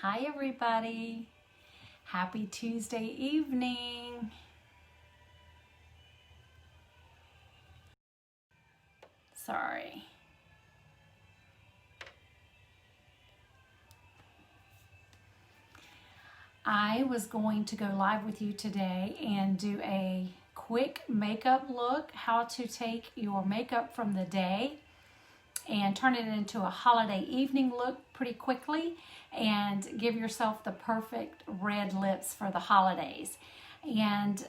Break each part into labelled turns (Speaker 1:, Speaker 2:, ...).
Speaker 1: Hi everybody, happy Tuesday evening. Sorry. I was going to go live with you today and do a quick makeup look, how to take your makeup from the day and turn it into a holiday evening look pretty quickly and give yourself the perfect red lips for the holidays. And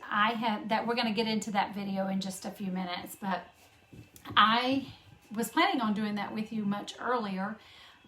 Speaker 1: we're going to get into that video in just a few minutes, but I was planning on doing that with you much earlier,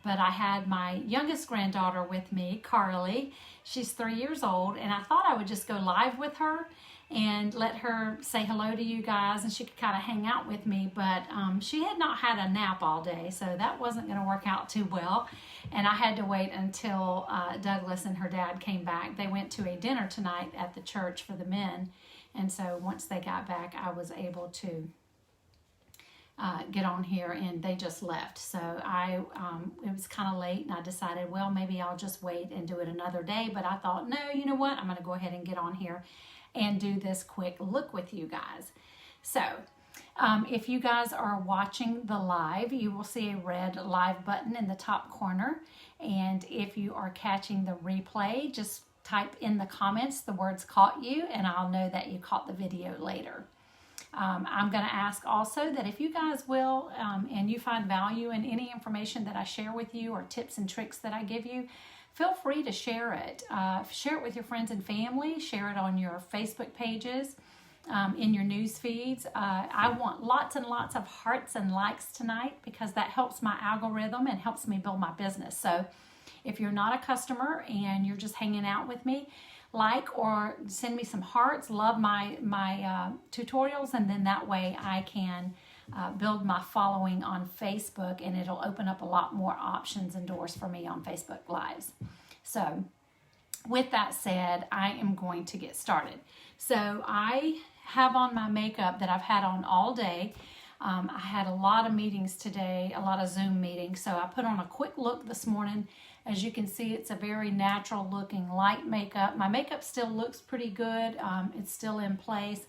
Speaker 1: but I had my youngest granddaughter with me, Carly. She's 3 years old, and I thought I would just go live with her and let her say hello to you guys, and she could kind of hang out with me, but she had not had a nap all day, so that wasn't going to work out too well, and I had to wait until Douglas and her dad came back. They went to a dinner tonight at the church for the men, and so once they got back, I was able to get on here, and they just left. So it was kind of late, and I decided, well, maybe I'll just wait and do it another day, but I thought, no, you know what, I'm going to go ahead and get on here and do this quick look with you guys. So if you guys are watching the live, you will see a red live button in the top corner, and if you are catching the replay, just type in the comments the words "caught you," and I'll know that you caught the video later. I'm going to ask also that if you guys will, and you find value in any information that I share with you or tips and tricks that I give you, feel free to share it. Share it with your friends and family. Share it on your Facebook pages, in your news feeds. I want lots and lots of hearts and likes tonight because that helps my algorithm and helps me build my business. So if you're not a customer and you're just hanging out with me, like or send me some hearts. Love my tutorials, and then that way I can build my following on Facebook, and it'll open up a lot more options and doors for me on Facebook Lives. So with that said, I am going to get started. So I have on my makeup that I've had on all day. I had a lot of meetings today, a lot of Zoom meetings, so I put on a quick look this morning. As you can see, it's a very natural looking light makeup. My makeup still looks pretty good. It's still in place,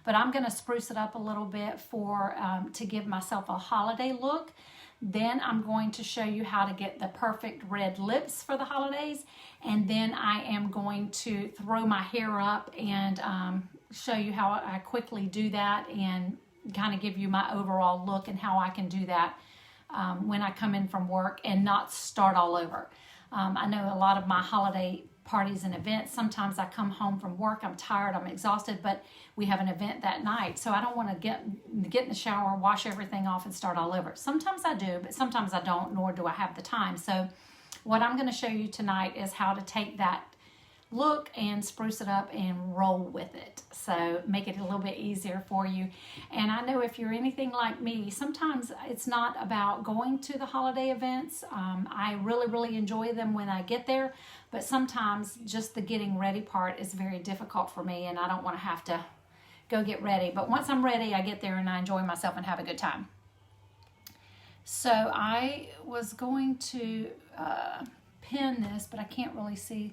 Speaker 1: but I'm going to spruce it up a little bit to give myself a holiday look. Then I'm going to show you how to get the perfect red lips for the holidays, and then I am going to throw my hair up and show you how I quickly do that and kind of give you my overall look and how I can do that when I come in from work and not start all over. I know a lot of my holiday parties and events, sometimes I come home from work, I'm tired, I'm exhausted, but we have an event that night, so I don't want to get in the shower, wash everything off, and start all over. Sometimes I do, but sometimes I don't, nor do I have the time. So what I'm going to show you tonight is how to take that look and spruce it up and roll with it, so make it a little bit easier for you. And I know if you're anything like me, sometimes it's not about going to the holiday events. I really enjoy them when I get there, but sometimes just the getting ready part is very difficult for me, and I don't want to have to go get ready. But once I'm ready, I get there and I enjoy myself and have a good time. So I was going to pin this, but I can't really see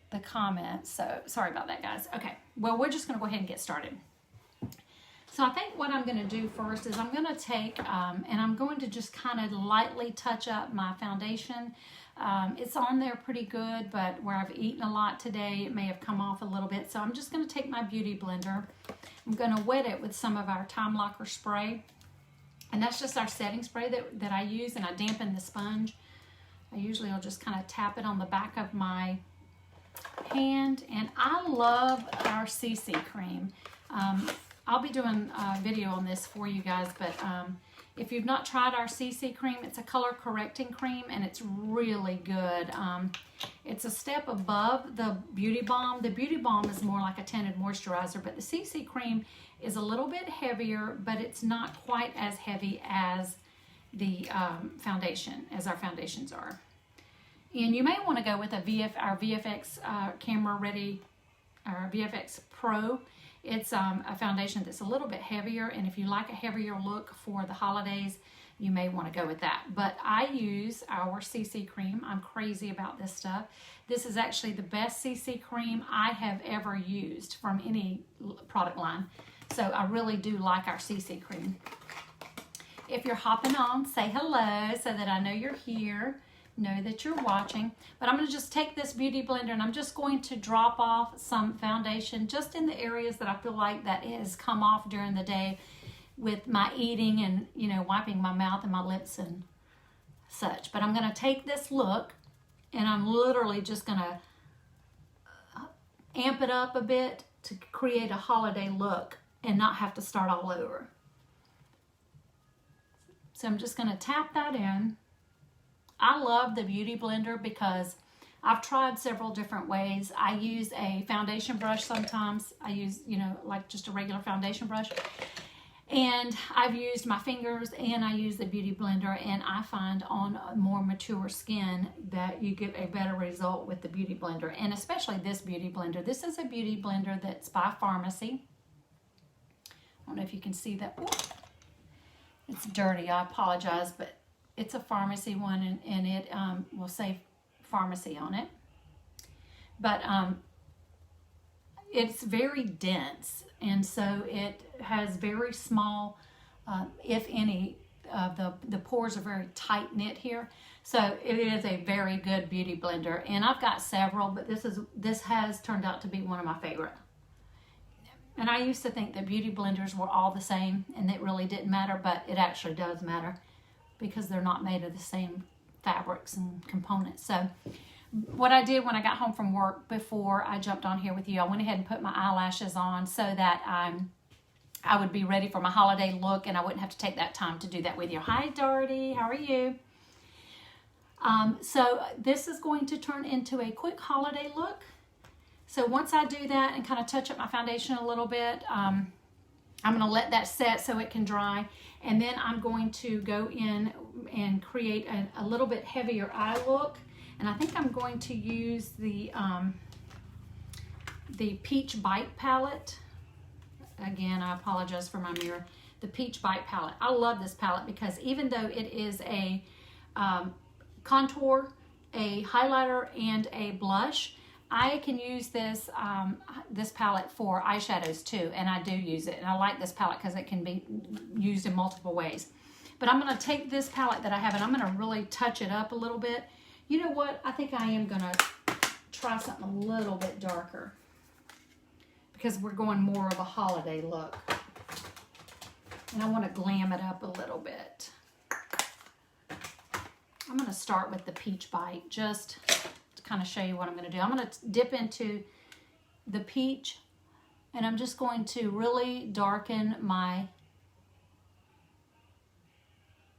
Speaker 1: the comments, so sorry about that, guys. Okay, well, we're just going to go ahead and get started. So I think what I'm going to do first is I'm going to take and I'm going to just kind of lightly touch up my foundation. It's on there pretty good, but where I've eaten a lot today, it may have come off a little bit. So I'm just going to take my beauty blender. I'm going to wet it with some of our Time Locker spray, and that's just our setting spray that I use, and I dampen the sponge. I usually will just kind of tap it on the back of my hand, and I love our CC cream. I'll be doing a video on this for you guys, but if you've not tried our CC cream, it's a color correcting cream, and it's really good. It's a step above the Beauty Balm. The Beauty Balm is more like a tinted moisturizer, but the CC cream is a little bit heavier, but it's not quite as heavy as the foundation, as our foundations are. And you may want to go with our VFX Camera Ready, our VFX Pro. It's a foundation that's a little bit heavier, and if you like a heavier look for the holidays, you may want to go with that. But I use our CC cream. I'm crazy about this stuff. This is actually the best CC cream I have ever used from any product line. So I really do like our CC cream. If you're hopping on, say hello so that I know you're here, know that you're watching. But I'm going to just take this beauty blender and I'm just going to drop off some foundation just in the areas that I feel like that has come off during the day with my eating and, you know, wiping my mouth and my lips and such. But I'm going to take this look and I'm literally just going to amp it up a bit to create a holiday look and not have to start all over. So I'm just going to tap that in. I love the Beauty Blender because I've tried several different ways. I use a foundation brush sometimes. I use, you know, like just a regular foundation brush. And I've used my fingers and I use the Beauty Blender, and I find on more mature skin that you get a better result with the Beauty Blender, and especially this Beauty Blender. This is a Beauty Blender that's by Pharmacy. I don't know if you can see that. Ooh, it's dirty, I apologize, but it's a Pharmacy one, and it will say Pharmacy on it. But it's very dense, and so it has very small, if any, the pores are very tight knit here. So it is a very good beauty blender, and I've got several, but this has turned out to be one of my favorite. And I used to think that beauty blenders were all the same and it really didn't matter, but it actually does matter because they're not made of the same fabrics and components. So what I did when I got home from work before I jumped on here with you, I went ahead and put my eyelashes on so that I would be ready for my holiday look and I wouldn't have to take that time to do that with you. Hi, Darty. How are you? So this is going to turn into a quick holiday look. So once I do that and kind of touch up my foundation a little bit, I'm going to let that set so it can dry. And then I'm going to go in and create a little bit heavier eye look. And I think I'm going to use the Peach Bite palette. Again, I apologize for my mirror. The Peach Bite palette. I love this palette because even though it is a contour, a highlighter, and a blush, I can use this this palette for eyeshadows too, and I do use it. And I like this palette because it can be used in multiple ways. But I'm going to take this palette that I have and I'm going to really touch it up a little bit. You know what? I think I am going to try something a little bit darker because we're going more of a holiday look. And I want to glam it up a little bit. I'm going to start with the Peach Bite just to kind of show you what I'm going to do. I'm going to dip into the peach and I'm just going to really darken my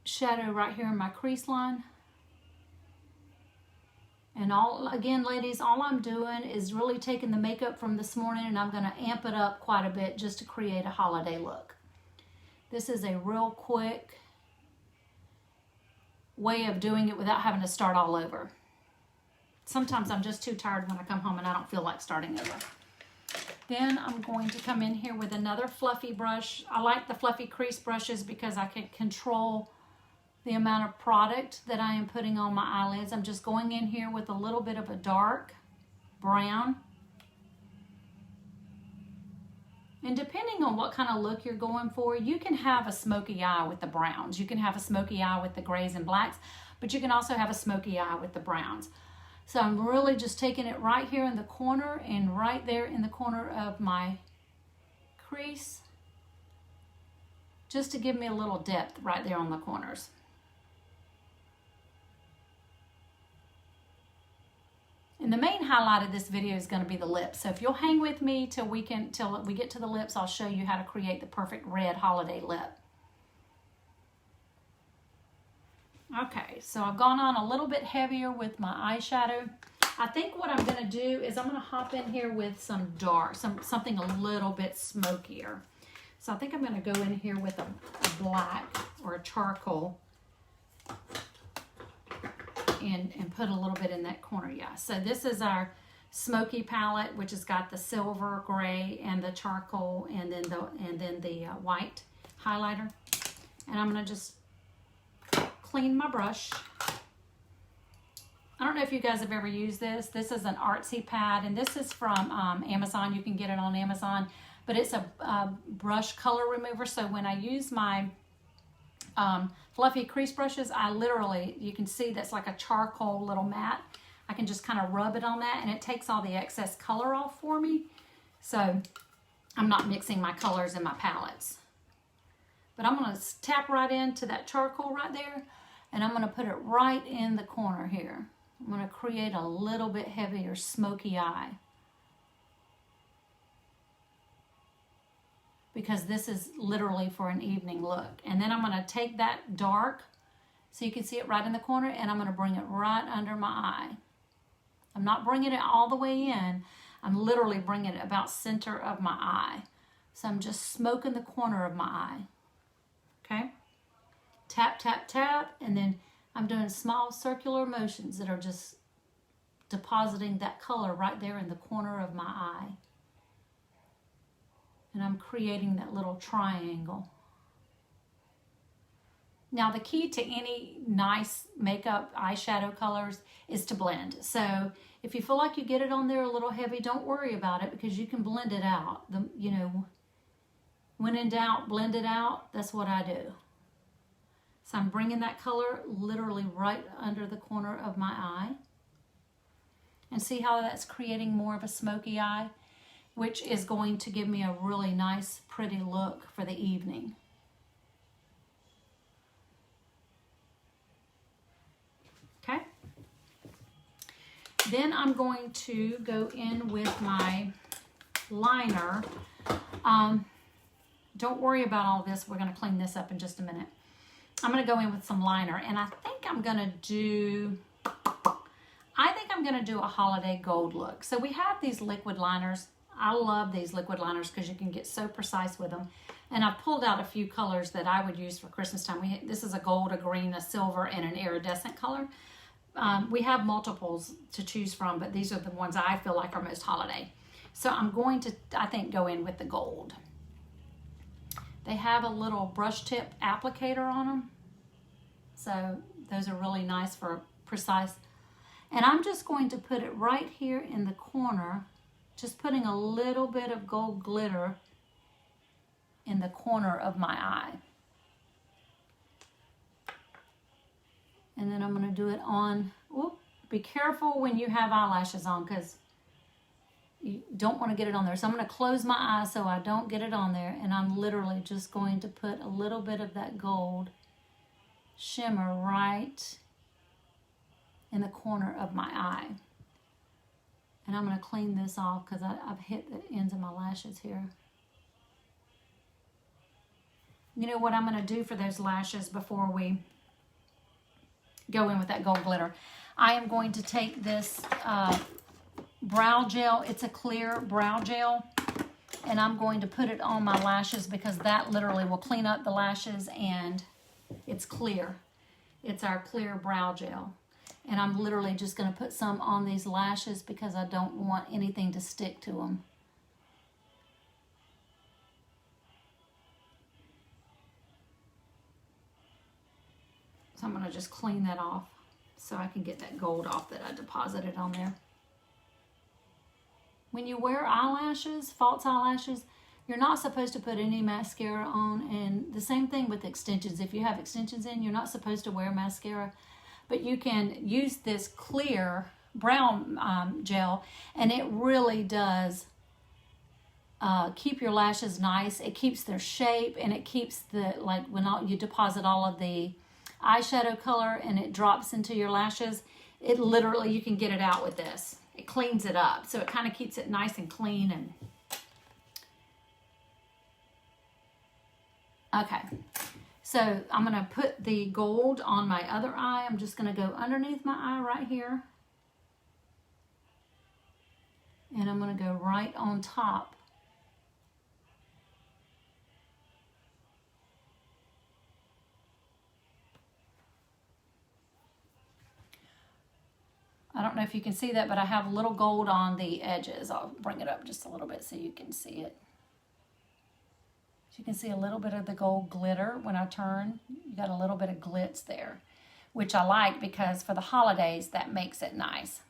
Speaker 1: shadow right here in my crease line. And again, ladies, all I'm doing is really taking the makeup from this morning and I'm going to amp it up quite a bit just to create a holiday look. This is a real quick way of doing it without having to start all over. Sometimes I'm just too tired when I come home and I don't feel like starting over. Then I'm going to come in here with another fluffy brush. I like the fluffy crease brushes because I can control the amount of product that I am putting on my eyelids. I'm just going in here with a little bit of a dark brown. And depending on what kind of look you're going for, you can have a smoky eye with the browns. You can have a smoky eye with the grays and blacks, but you can also have a smoky eye with the browns. So I'm really just taking it right here in the corner and right there in the corner of my crease, just to give me a little depth right there on the corners. And the main highlight of this video is going to be the lips. So if you'll hang with me till we get to the lips, I'll show you how to create the perfect red holiday lip. Okay, so I've gone on a little bit heavier with my eyeshadow. I think what I'm going to do is I'm going to hop in here with some dark, something a little bit smokier. So I think I'm going to go in here with a black or a charcoal and put a little bit in that corner. Yeah, so this is our smoky palette, which has got the silver, gray, and the charcoal, and then the white highlighter. And I'm going to just clean my brush. I don't know if you guys have ever used this. This is an artsy pad, and this is from Amazon. You can get it on Amazon, but it's a brush color remover. So when I use my fluffy crease brushes, I literally, you can see that's like a charcoal little mat. I can just kind of rub it on that, and it takes all the excess color off for me. So I'm not mixing my colors in my palettes. But I'm going to tap right into that charcoal right there, and I'm going to put it right in the corner here. I'm going to create a little bit heavier smoky eye, because this is literally for an evening look. And then I'm going to take that dark, so you can see it right in the corner, and I'm going to bring it right under my eye. I'm not bringing it all the way in. I'm literally bringing it about center of my eye. So I'm just smoking the corner of my eye. Okay? Tap, tap, tap, and then I'm doing small circular motions that are just depositing that color right there in the corner of my eye. And I'm creating that little triangle. Now, the key to any nice makeup eyeshadow colors is to blend. So if you feel like you get it on there a little heavy, don't worry about it, because you can blend it out. You know, when in doubt, blend it out. That's what I do. So I'm bringing that color literally right under the corner of my eye. And see how that's creating more of a smoky eye, which is going to give me a really nice, pretty look for the evening. Okay. Then I'm going to go in with my liner. Don't worry about all this. We're going to clean this up in just a minute. I'm going to go in with some liner, and I think I'm going to do a holiday gold look. So we have these liquid liners. I love these liquid liners because you can get so precise with them. And I've pulled out a few colors that I would use for Christmas time. This is a gold, a green, a silver, and an iridescent color. We have multiples to choose from, but these are the ones I feel like are most holiday. So I'm going to, I think, go in with the gold. They have a little brush tip applicator on them. So those are really nice for precise. And I'm just going to put it right here in the corner, just putting a little bit of gold glitter in the corner of my eye. And then I'm going to do it on, whoop, be careful when you have eyelashes on, because you don't want to get it on there. So I'm going to close my eyes so I don't get it on there. And I'm literally just going to put a little bit of that gold shimmer right in the corner of my eye. And I'm going to clean this off because I've hit the ends of my lashes here. You know what I'm going to do for those lashes before we go in with that gold glitter? I am going to take this brow gel. It's a clear brow gel, and I'm going to put it on my lashes because that literally will clean up the lashes, and it's clear. It's our clear brow gel. And I'm literally just going to put some on these lashes because I don't want anything to stick to them. So I'm going to just clean that off so I can get that gold off that I deposited on there. When you wear eyelashes, false eyelashes, you're not supposed to put any mascara on. And the same thing with extensions. If you have extensions in, you're not supposed to wear mascara. But you can use this clear brown gel, and it really does keep your lashes nice. It keeps their shape, and it keeps the, like when you deposit all of the eyeshadow color and it drops into your lashes, it literally, you can get it out with this. It cleans it up. So it kind of keeps it nice and clean. And okay. So I'm going to put the gold on my other eye. I'm just going to go underneath my eye right here. And I'm going to go right on top. I don't know if you can see that, but I have a little gold on the edges. I'll bring it up just a little bit so you can see it. You can see a little bit of the gold glitter when I turn. You got a little bit of glitz there. which I like because for the holidays, that makes it nice.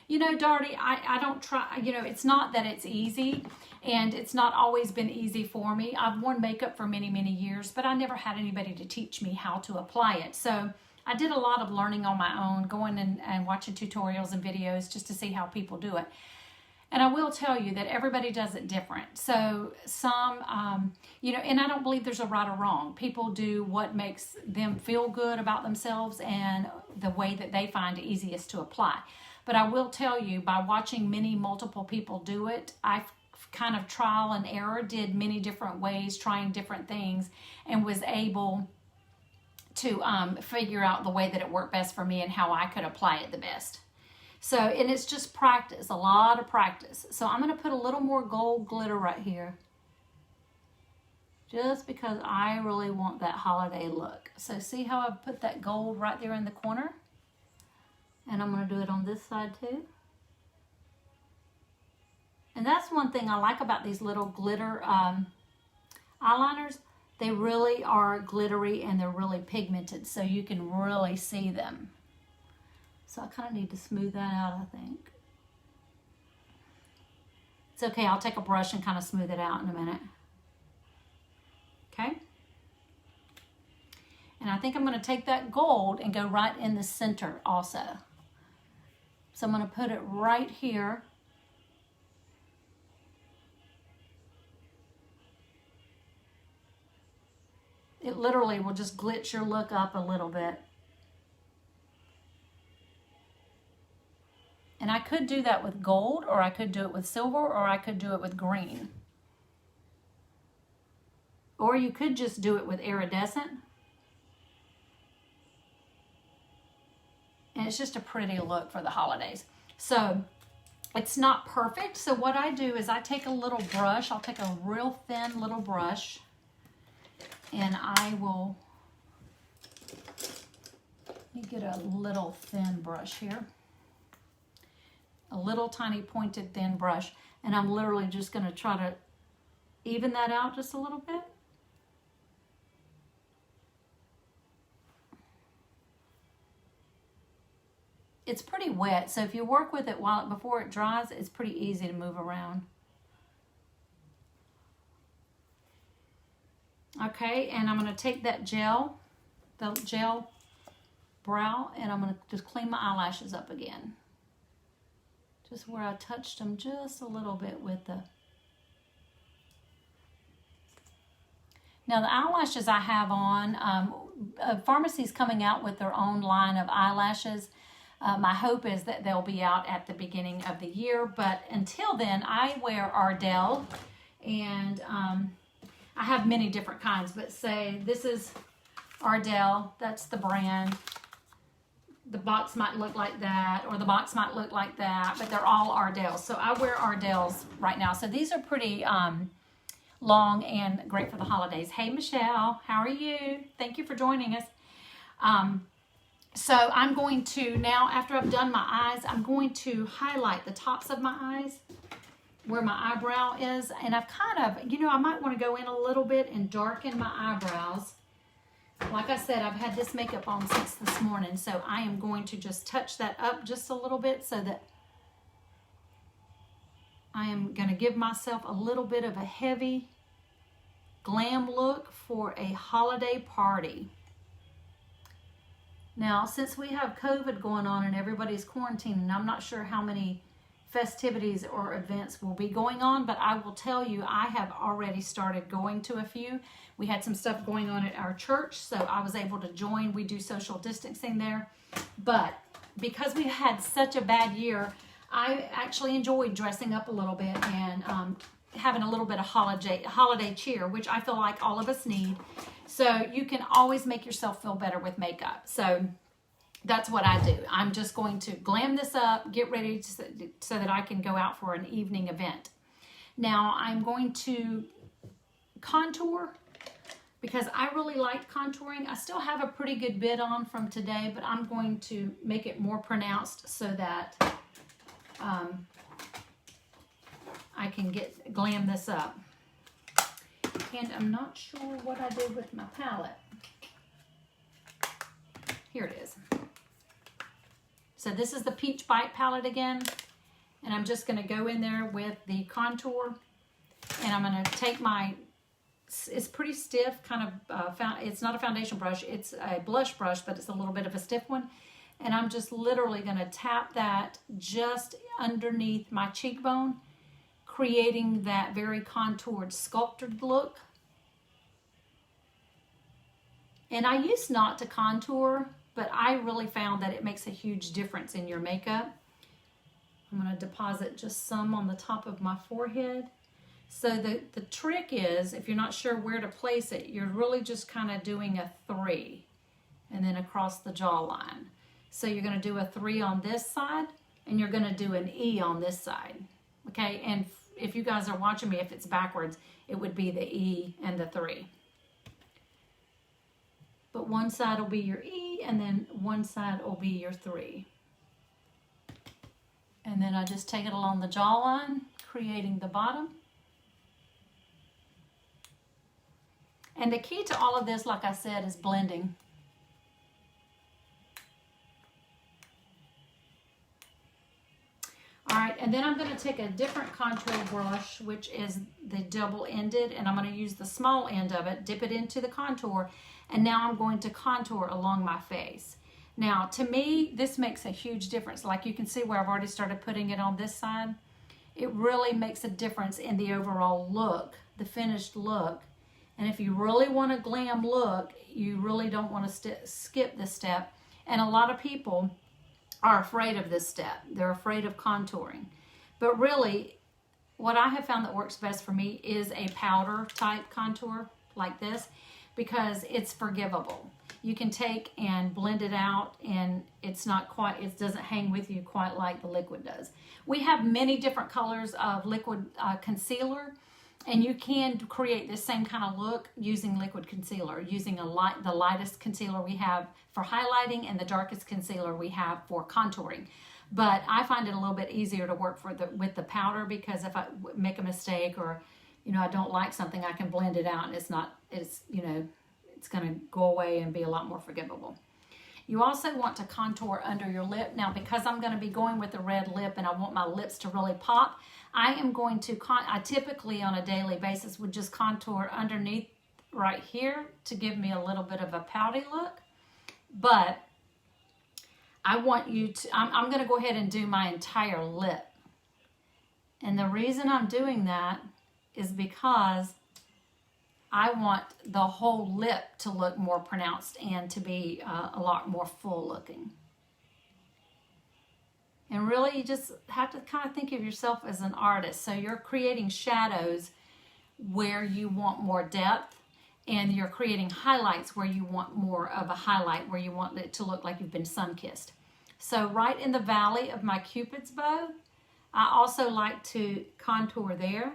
Speaker 1: You know, Darty, I don't try, you know, it's not that it's easy, and it's not always been easy for me. I've worn makeup for many, many years, but I never had anybody to teach me how to apply it. So I did a lot of learning on my own, going and watching tutorials and videos just to see how people do it. And I will tell you that everybody does it different. So some, you know, and I don't believe there's a right or wrong. People do what makes them feel good about themselves and the way that they find easiest to apply. But I will tell you, by watching multiple people do it, I've kind of trial and error, did many different ways, trying different things, and was able to figure out the way that it worked best for me and how I could apply it the best. So, and it's just practice, a lot of practice. So I'm going to put a little more gold glitter right here, just because I really want that holiday look. So see how I've put that gold right there in the corner? And I'm going to do it on this side too. And that's one thing I like about these little glitter eyeliners. They really are glittery and they're really pigmented, so you can really see them. So I kind of need to smooth that out, I think. It's okay, I'll take a brush and kind of smooth it out in a minute. Okay? And I think I'm going to take that gold and go right in the center also. So I'm going to put it right here. It literally will just glitch your look up a little bit. And I could do that with gold, or I could do it with silver, or I could do it with green. Or you could just do it with iridescent. And it's just a pretty look for the holidays. So it's not perfect. So what I do is I take a little brush. I'll take a real thin little brush. And I will, let me get a little thin brush here. A little tiny pointed thin brush. And I'm literally just going to try to even that out just a little bit. It's pretty wet, so if you work with it before it dries, it's pretty easy to move around. Okay, and I'm going to take that gel, the gel brow, and I'm going to just clean my eyelashes up again. Just where I touched them just a little bit with the... Now the eyelashes I have on, pharmacy's coming out with their own line of eyelashes. My hope is that they'll be out at the beginning of the year, but until then, I wear Ardell, and I have many different kinds, but say this is Ardell, that's the brand. The box might look like that, or the box might look like that, but they're all Ardells. So I wear Ardells right now. So these are pretty long and great for the holidays. Hey, Michelle, how are you? Thank you for joining us. So I'm going to, now after I've done my eyes, I'm going to highlight the tops of my eyes where my eyebrow is. And I've kind of, you know, I might want to go in a little bit and darken my eyebrows. Like I said, I've had this makeup on since this morning, so I am going to just touch that up just a little bit so that I am going to give myself a little bit of a heavy glam look for a holiday party. Now, since we have COVID going on and everybody's quarantining, I'm not sure how many festivities or events will be going on, but I will tell you, I have already started going to a few. We had some stuff going on at our church, so I was able to join. We do social distancing there. But because we had such a bad year, I actually enjoyed dressing up a little bit and having a little bit of holiday cheer, which I feel like all of us need. So you can always make yourself feel better with makeup. So that's what I do. I'm just going to glam this up, get ready so that I can go out for an evening event. Now I'm going to contour because I really like contouring. I still have a pretty good bit on from today, but I'm going to make it more pronounced so that I can glam this up. And I'm not sure what I did with my palette. Here it is. So this is the Peach Bite palette again. And I'm just going to go in there with the contour. And I'm going to take my, it's pretty stiff, kind of, it's not a foundation brush. It's a blush brush, but it's a little bit of a stiff one. And I'm just literally going to tap that just underneath my cheekbone, creating that very contoured, sculpted look. And I used not to contour, but I really found that it makes a huge difference in your makeup. I'm going to deposit just some on the top of my forehead. So the trick is, if you're not sure where to place it, you're really just kind of doing a 3 and then across the jawline. So you're going to do a 3 on this side and you're going to do an E on this side. Okay, and if you guys are watching me, if it's backwards, it would be the E and the 3. But one side will be your E and then one side will be your 3. And then I just take it along the jawline, creating the bottom. And the key to all of this, like I said, is blending. All right, and then I'm going to take a different contour brush, which is the double-ended, and I'm going to use the small end of it, dip it into the contour, and now I'm going to contour along my face. Now, to me, this makes a huge difference. Like you can see where I've already started putting it on this side. It really makes a difference in the overall look, the finished look. And if you really want a glam look, you really don't want to skip this step. And a lot of people are afraid of this step. They're afraid of contouring. But really, what I have found that works best for me is a powder type contour like this, because it's forgivable. You can take and blend it out and it's not quite, it doesn't hang with you quite like the liquid does. We have many different colors of liquid concealer, and you can create this same kind of look using liquid concealer, using the lightest concealer we have for highlighting and the darkest concealer we have for contouring. But I find it a little bit easier to work with the powder, because if I make a mistake or, you know, I don't like something, I can blend it out and it's going to go away and be a lot more forgivable. You also want to contour under your lip. Now, because I'm going to be going with the red lip and I want my lips to really pop, I am going to, I typically on a daily basis would just contour underneath right here to give me a little bit of a pouty look. But I want you to, I'm going to go ahead and do my entire lip. And the reason I'm doing that is because I want the whole lip to look more pronounced and to be a lot more full looking. And really, you just have to kind of think of yourself as an artist. So you're creating shadows where you want more depth, and you're creating highlights where you want more of a highlight, where you want it to look like you've been sun-kissed. So right in the valley of my Cupid's bow, I also like to contour there,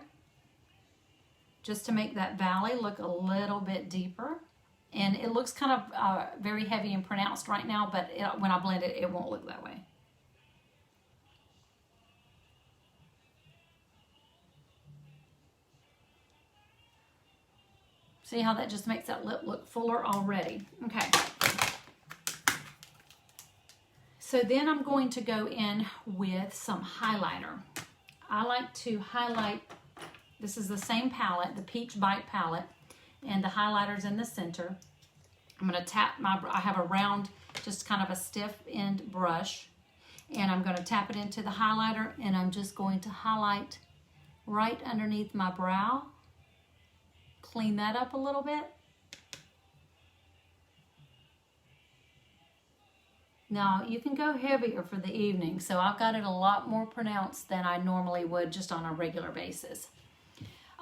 Speaker 1: just to make that valley look a little bit deeper. And it looks kind of very heavy and pronounced right now, but when I blend it, it won't look that way. See how that just makes that lip look fuller already? Okay. So then I'm going to go in with some highlighter. I like to highlight. This is the same palette, the Peach Bite palette, and the highlighter's in the center. I'm going to tap I have a round, just kind of a stiff end brush, and I'm going to tap it into the highlighter, and I'm just going to highlight right underneath my brow. Clean that up a little bit. Now, you can go heavier for the evening, so I've got it a lot more pronounced than I normally would just on a regular basis.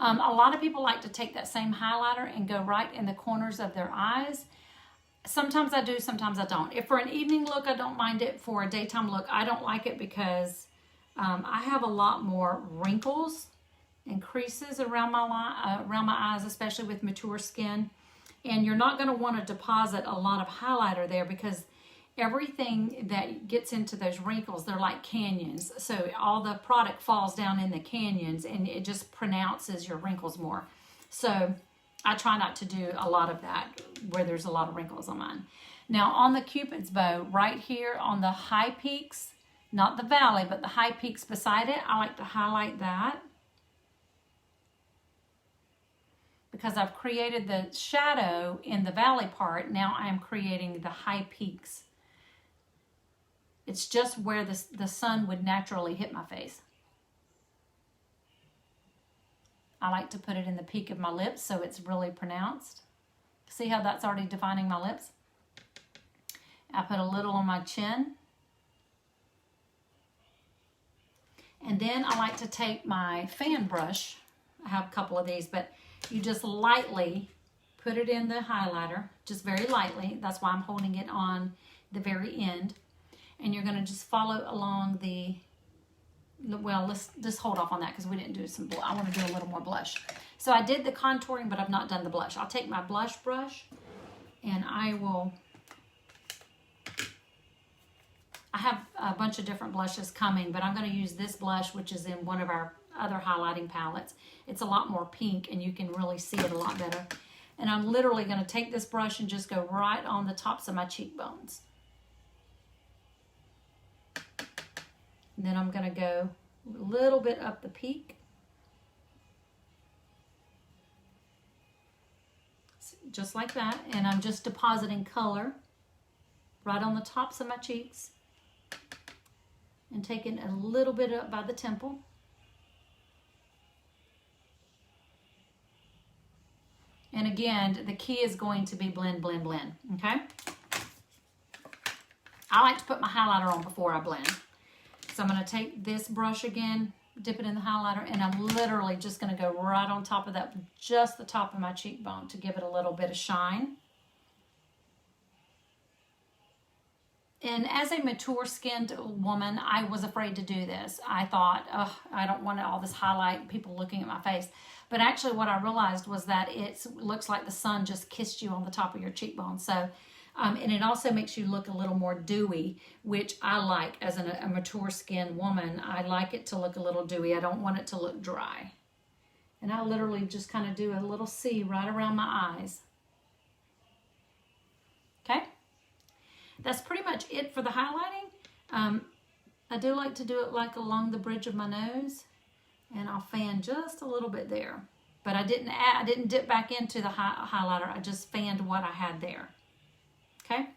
Speaker 1: A lot of people like to take that same highlighter and go right in the corners of their eyes. Sometimes I do, sometimes I don't. If for an evening look, I don't mind it. For a daytime look, I don't like it because I have a lot more wrinkles and creases around my eyes, especially with mature skin. And you're not going to want to deposit a lot of highlighter there, because everything that gets into those wrinkles, they're like canyons. So all the product falls down in the canyons and it just pronounces your wrinkles more. So I try not to do a lot of that where there's a lot of wrinkles on mine. Now on the Cupid's bow, right here on the high peaks, not the valley, but the high peaks beside it, I like to highlight that. Because I've created the shadow in the valley part, now I'm creating the high peaks. It's just where the sun would naturally hit my face. I like to put it in the peak of my lips so it's really pronounced. See how that's already defining my lips? I put a little on my chin. And then I like to take my fan brush. I have a couple of these, but you just lightly put it in the highlighter, just very lightly. That's why I'm holding it on the very end. And you're going to just follow along the, well, let's just hold off on that because we didn't do some, I want to do a little more blush. So I did the contouring, but I've not done the blush. I'll take my blush brush and I have a bunch of different blushes coming, but I'm going to use this blush, which is in one of our other highlighting palettes. It's a lot more pink and you can really see it a lot better. And I'm literally going to take this brush and just go right on the tops of my cheekbones. And then I'm going to go a little bit up the peak. Just like that. And I'm just depositing color right on the tops of my cheeks. And taking a little bit up by the temple. And again, the key is going to be blend, blend, blend. Okay? I like to put my highlighter on before I blend. So I'm going to take this brush again, dip it in the highlighter, and I'm literally just going to go right on top of that, just the top of my cheekbone to give it a little bit of shine. And as a mature-skinned woman, I was afraid to do this. I thought, oh, I don't want all this highlight, people looking at my face. But actually what I realized was that it looks like the sun just kissed you on the top of your cheekbone. So, and it also makes you look a little more dewy, which I like as a mature-skinned woman. I like it to look a little dewy. I don't want it to look dry. And I literally just kind of do a little C right around my eyes. Okay? That's pretty much it for the highlighting. I do like to do it like along the bridge of my nose, and I'll fan just a little bit there. But I didn't dip back into the highlighter. I just fanned what I had there. Okay.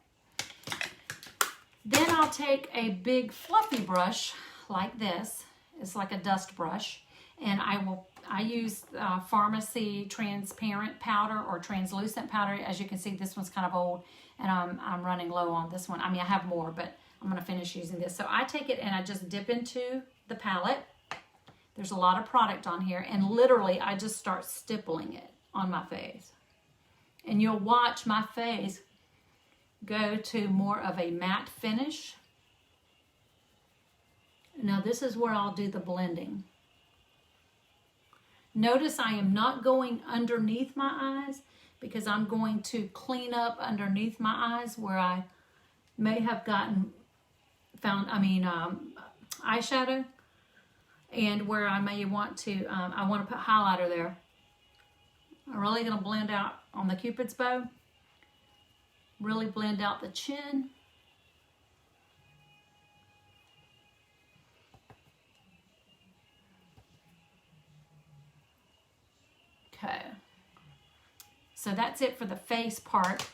Speaker 1: Then I'll take a big fluffy brush like this. It's like a dust brush, and I use Pharmacy transparent powder or translucent powder. As you can see, this one's kind of old, and I'm running low on this one. I mean, I have more, but I'm going to finish using this. So I take it and I just dip into the palette. There's a lot of product on here, and literally I just start stippling it on my face. And you'll watch my face go to more of a matte finish. Now this is where I'll do the blending. Notice I am not going underneath my eyes because I'm going to clean up underneath my eyes where I may have found eyeshadow, and where I may want to, I want to put highlighter there. I'm really going to blend out on the Cupid's bow. Really blend out the chin. Okay. So that's it for the face part.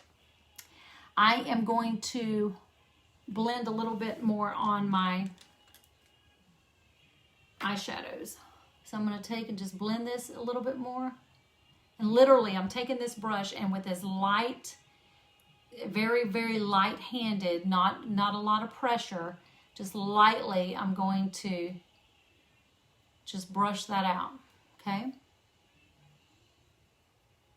Speaker 1: I am going to blend a little bit more on my eyeshadows. So I'm going to take and just blend this a little bit more. And literally, I'm taking this brush and with this light, very, very light-handed, not a lot of pressure, just lightly, I'm going to just brush that out, okay?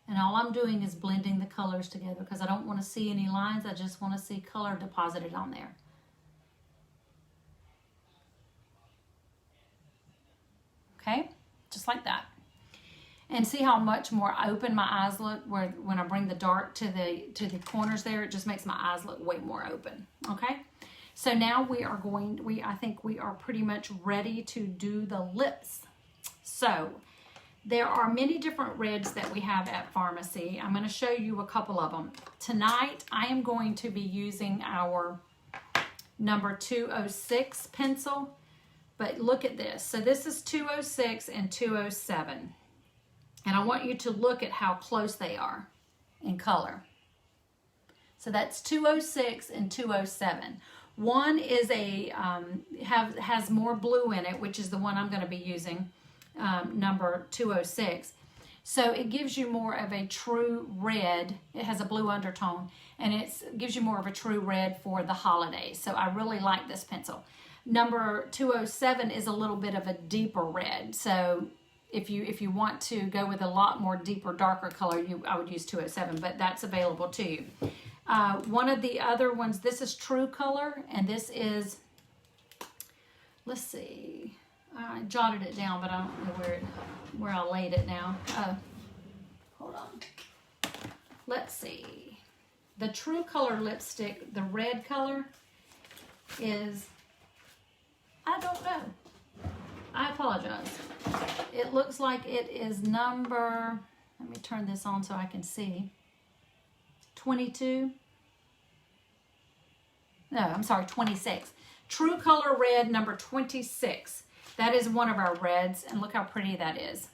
Speaker 1: And all I'm doing is blending the colors together because I don't want to see any lines. I just want to see color deposited on there. Okay, just like that. And see how much more open my eyes look when I bring the dark to the corners there. It just makes my eyes look way more open. Okay, so now I think we are pretty much ready to do the lips. So There are many different reds that we have at pharmacy. I'm going to show you a couple of them. Tonight, I am going to be using our number 206 pencil, but look at this. So this is 206 and 207. And I want you to look at how close they are in color. So that's 206 and 207. One is has more blue in it, which is the one I'm going to be using, number 206. So it gives you more of a true red. It has a blue undertone, and it gives you more of a true red for the holidays. So I really like this pencil. Number 207 is a little bit of a deeper red. So if you want to go with a lot more deeper, darker color, I would use 207, but that's available to you. One of the other ones, this is True Color, and this is, let's see, I jotted it down, but I don't know where I laid it now. Hold on. Let's see. The True Color lipstick, the red color is, I don't know. I apologize. It looks like it is number, let me turn this on so I can see, 22. No, I'm sorry, 26. True Color Red number 26. That is one of our reds, and look how pretty that is.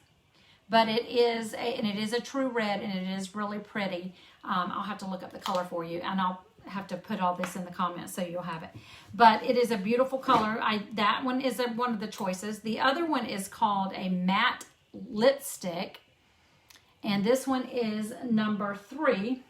Speaker 1: But it is a true red, and it is really pretty. I'll have to look up the color for you, and I'll have to put all this in the comments so you'll have it. But it is a beautiful color. That one is one of the choices. The other one is called a matte lipstick, and this one is number 3.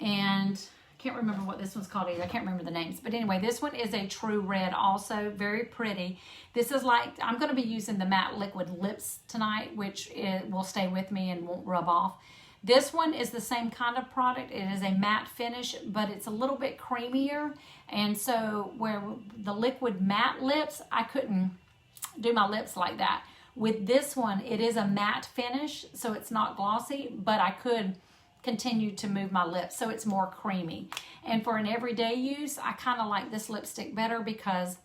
Speaker 1: And I can't remember what this one's called either. I can't remember the names. But anyway, this one is a true red also, very pretty. This is like, I'm going to be using the matte liquid lips tonight, which will stay with me and won't rub off. This one is the same kind of product. It is a matte finish, but it's a little bit creamier. And so where the liquid matte lips, I couldn't do my lips like that. With this one, it is a matte finish, so it's not glossy, but I could continue to move my lips, so it's more creamy. And for an everyday use, I kind of like this lipstick better because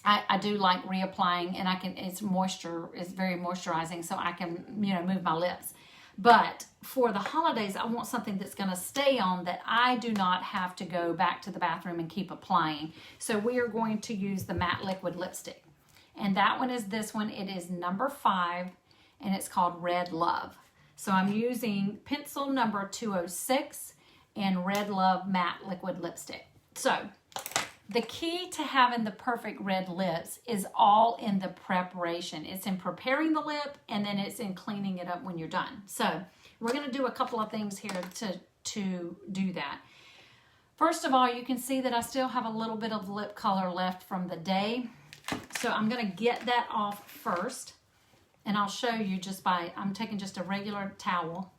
Speaker 1: I do like reapplying, and it's very moisturizing, so I can, move my lips. But for the holidays, I want something that's going to stay on, that I do not have to go back to the bathroom and keep applying. So we are going to use the matte liquid lipstick. And that one is this one. It is number 5, and it's called Red Love. So I'm using pencil number 206 and Red Love matte liquid lipstick. So the key to having the perfect red lips is all in the preparation. It's in preparing the lip, and then it's in cleaning it up when you're done. So we're going to do a couple of things here to do that. First of all, you can see that I still have a little bit of lip color left from the day. So I'm going to get that off first. And I'll show you I'm taking just a regular towel,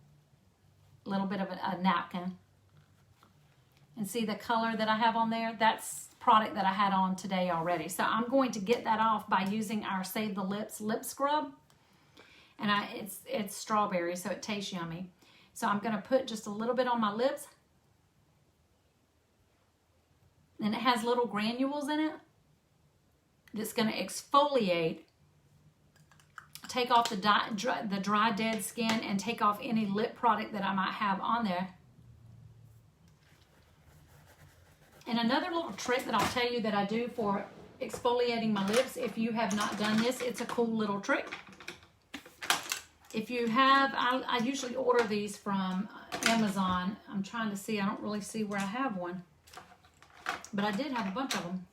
Speaker 1: a little bit of a napkin. And see the color that I have on there? That's product that I had on today already. So I'm going to get that off by using our Save the Lips lip scrub. And it's strawberry, so it tastes yummy. So I'm going to put just a little bit on my lips. And it has little granules in it that's going to exfoliate, take off the dry dead skin, and take off any lip product that I might have on there. And another little trick that I'll tell you that I do for exfoliating my lips, if you have not done this, it's a cool little trick. If you have, I usually order these from Amazon. I'm trying to see, I don't really see where I have one, but I did have a bunch of them.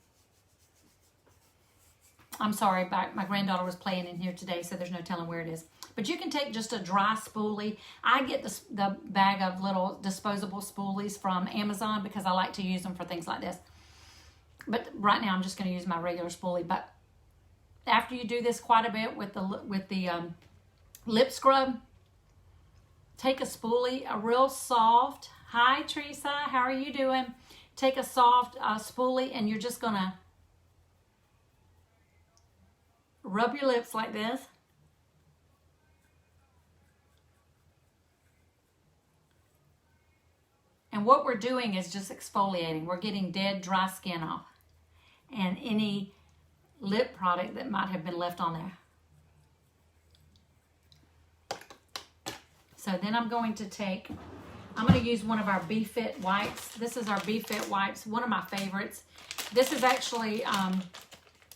Speaker 1: I'm sorry, my granddaughter was playing in here today, so there's no telling where it is. But you can take just a dry spoolie. I get the bag of little disposable spoolies from Amazon because I like to use them for things like this. But right now I'm just going to use my regular spoolie. But after you do this quite a bit with the lip scrub, take a spoolie, a real soft, hi Teresa, how are you doing? Take a soft spoolie, and you're just going to rub your lips like this. And what we're doing is just exfoliating. We're getting dead, dry skin off and any lip product that might have been left on there. So then I'm going to use one of our B-Fit wipes. This is our B-Fit wipes, one of my favorites. This is actually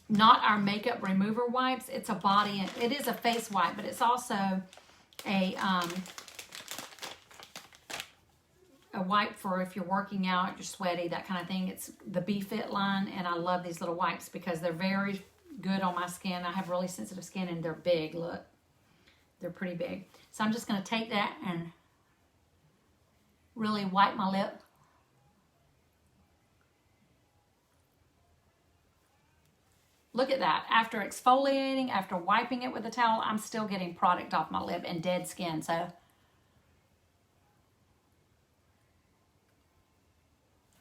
Speaker 1: not our makeup remover wipes. It's a body, it is a face wipe, but it's also a wipe for if you're working out, you're sweaty, that kind of thing. It's the B-Fit line, and I love these little wipes because they're very good on my skin. I have really sensitive skin, and they're big. Look, they're pretty big. So I'm just going to take that and really wipe my lip. Look at that. After exfoliating, after wiping it with a towel, I'm still getting product off my lip and dead skin. So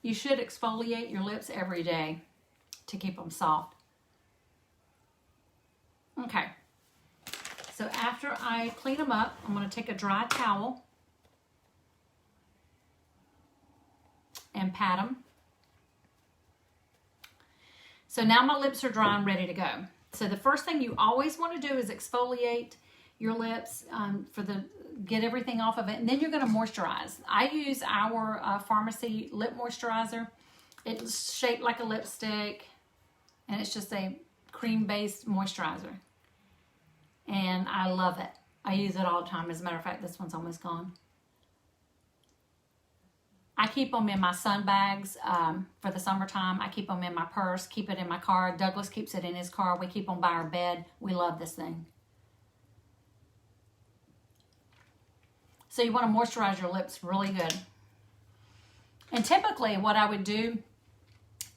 Speaker 1: you should exfoliate your lips every day to keep them soft. Okay. So after I clean them up, I'm going to take a dry towel and pat them. So now my lips are dry and ready to go. So the first thing you always want to do is exfoliate your lips get everything off of it, and then you're going to moisturize. I use our pharmacy lip moisturizer. It's shaped like a lipstick, and it's just a cream-based moisturizer. And I love it. I use it all the time. As a matter of fact, this one's almost gone. I keep them in my sun bags for the summertime. I keep them in my purse, keep it in my car. Douglas keeps it in his car. We keep them by our bed. We love this thing. So you want to moisturize your lips really good. And typically what I would do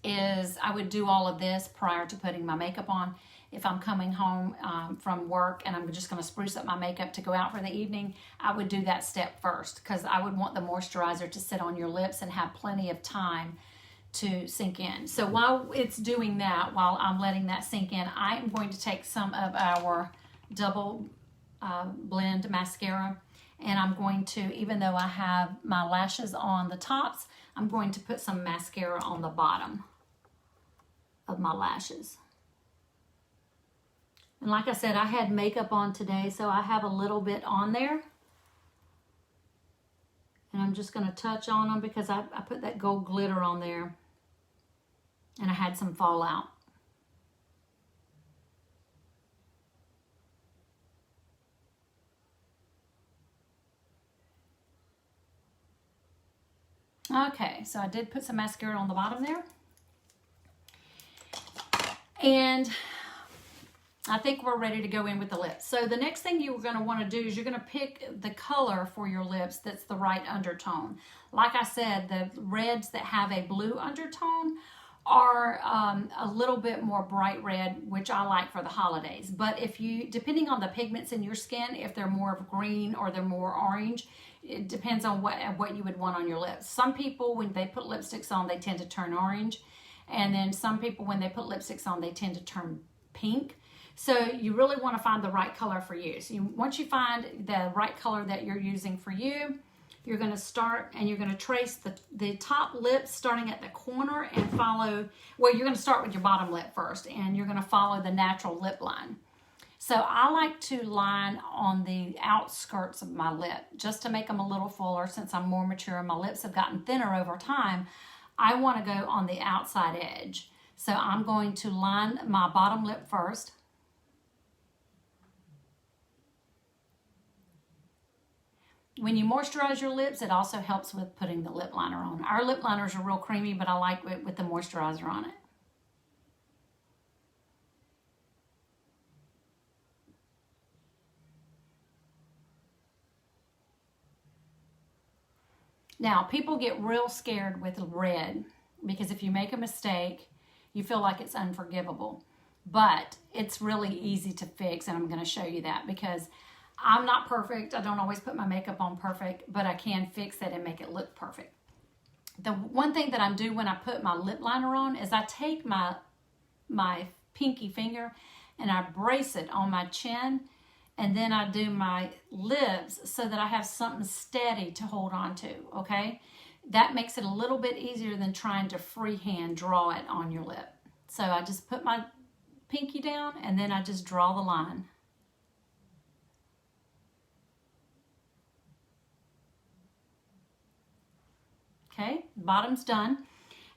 Speaker 1: is I would do all of this prior to putting my makeup on. If I'm coming home from work and I'm just going to spruce up my makeup to go out for the evening, I would do that step first because I would want the moisturizer to sit on your lips and have plenty of time to sink in. So while it's doing that, while I'm letting that sink in, I am going to take some of our double blend mascara, and I'm going to, even though I have my lashes on the tops, I'm going to put some mascara on the bottom of my lashes. And like I said, I had makeup on today, so I have a little bit on there. And I'm just going to touch on them because I put that gold glitter on there. And I had some fallout. Okay, so I did put some mascara on the bottom there. And I think we're ready to go in with the lips. So the next thing you're going to want to do is you're going to pick the color for your lips that's the right undertone. Like I said, the reds that have a blue undertone are a little bit more bright red, which I like for the holidays. But if you, depending on the pigments in your skin, if they're more of green or they're more orange, it depends on what you would want on your lips. Some people, when they put lipsticks on, they tend to turn orange. And then some people, when they put lipsticks on, they tend to turn pink. So you really want to find the right color for you. So once you find the right color that you're using for you, you're going to start and you're going to trace the top lip starting at the corner and follow, well, you're going to start with your bottom lip first and you're going to follow the natural lip line. So I like to line on the outskirts of my lip just to make them a little fuller. Since I'm more mature and my lips have gotten thinner over time, I want to go on the outside edge. So I'm going to line my bottom lip first. When you moisturize your lips, it also helps with putting the lip liner on. Our lip liners are real creamy, but I like it with the moisturizer on it. Now, people get real scared with red because if you make a mistake, you feel like it's unforgivable. But it's really easy to fix, and I'm going to show you that because I'm not perfect. I don't always put my makeup on perfect, but I can fix it and make it look perfect. The one thing that I do when I put my lip liner on is I take my pinky finger and I brace it on my chin, and then I do my lips so that I have something steady to hold on to, okay? That makes it a little bit easier than trying to freehand draw it on your lip. So I just put my pinky down and then I just draw the line. Okay, bottom's done.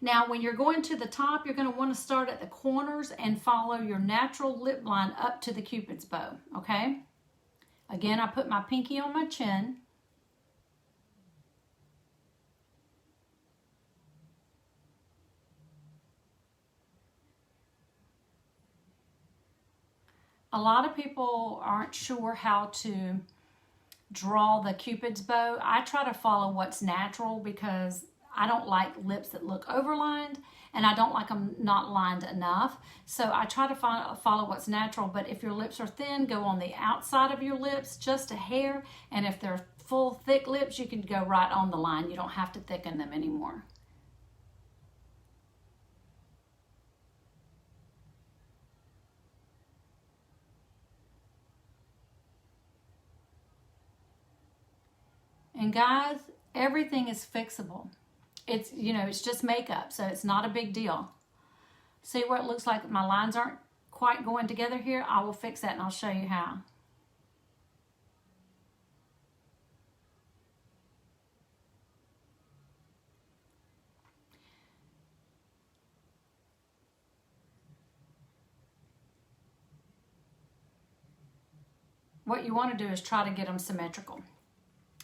Speaker 1: Now, when you're going to the top, you're going to want to start at the corners and follow your natural lip line up to the Cupid's bow, okay? Again, I put my pinky on my chin. A lot of people aren't sure how to draw the Cupid's bow. I try to follow what's natural because I don't like lips that look overlined, and I don't like them not lined enough. So I try to follow what's natural, but if your lips are thin, go on the outside of your lips just a hair, and if they're full, thick lips, you can go right on the line. You don't have to thicken them anymore. And guys, everything is fixable. It's, you know, it's just makeup, so it's not a big deal. See where it looks like my lines aren't quite going together here? I will fix that and I'll show you how. What you want to do is try to get them symmetrical.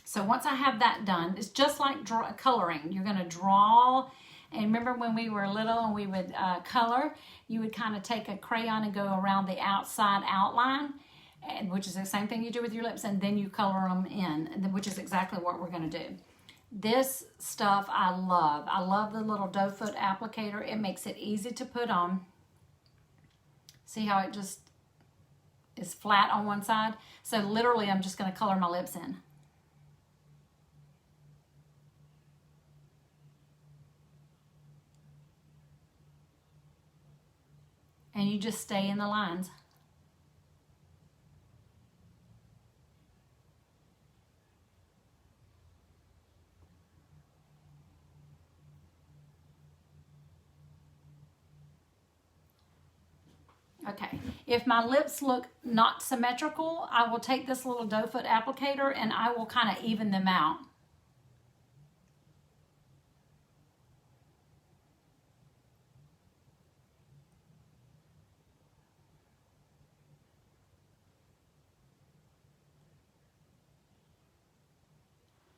Speaker 1: So once I have that done, it's just like coloring. You're going to draw, and remember when we were little and we would color, you would kind of take a crayon and go around the outside outline, and which is the same thing you do with your lips, and then you color them in, which is exactly what we're going to do. This stuff I love. I love the little doe foot applicator. It makes it easy to put on. See how it just is flat on one side? So literally I'm just going to color my lips in. And you just stay in the lines. Okay, if my lips look not symmetrical, I will take this little doe foot applicator and I will kind of even them out.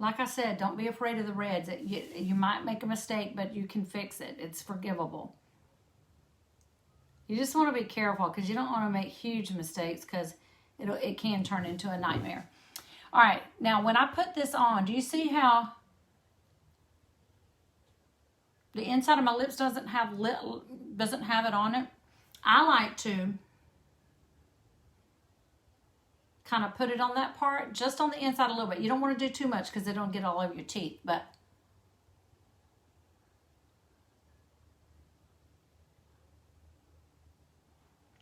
Speaker 1: Like I said, don't be afraid of the reds. You might make a mistake, but you can fix it. It's forgivable. You just want to be careful because you don't want to make huge mistakes because it can turn into a nightmare. All right, now when I put this on, do you see how the inside of my lips doesn't have it on it? I like to kind of put it on that part, just on the inside a little bit. You don't want to do too much because it'll get all over your teeth, but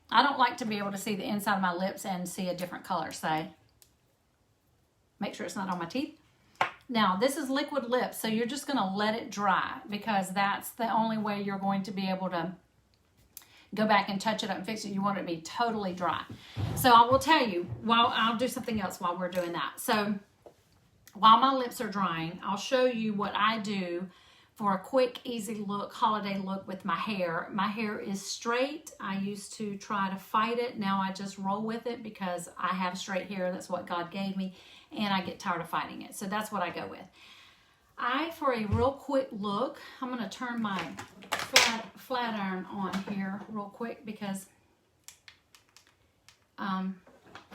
Speaker 1: I don't like to be able to see the inside of my lips and see a different color, so make sure it's not on my teeth. Now, this is liquid lips, so you're just going to let it dry because that's the only way you're going to be able to go back and touch it up and fix it. You want it to be totally dry. So I will tell you, I'll do something else while we're doing that. So while my lips are drying, I'll show you what I do for a quick, easy look, holiday look with my hair. My hair is straight. I used to try to fight it. Now I just roll with it because I have straight hair. That's what God gave me, and I get tired of fighting it. So that's what I go with. For a real quick look, I'm going to turn my flat iron on here real quick because I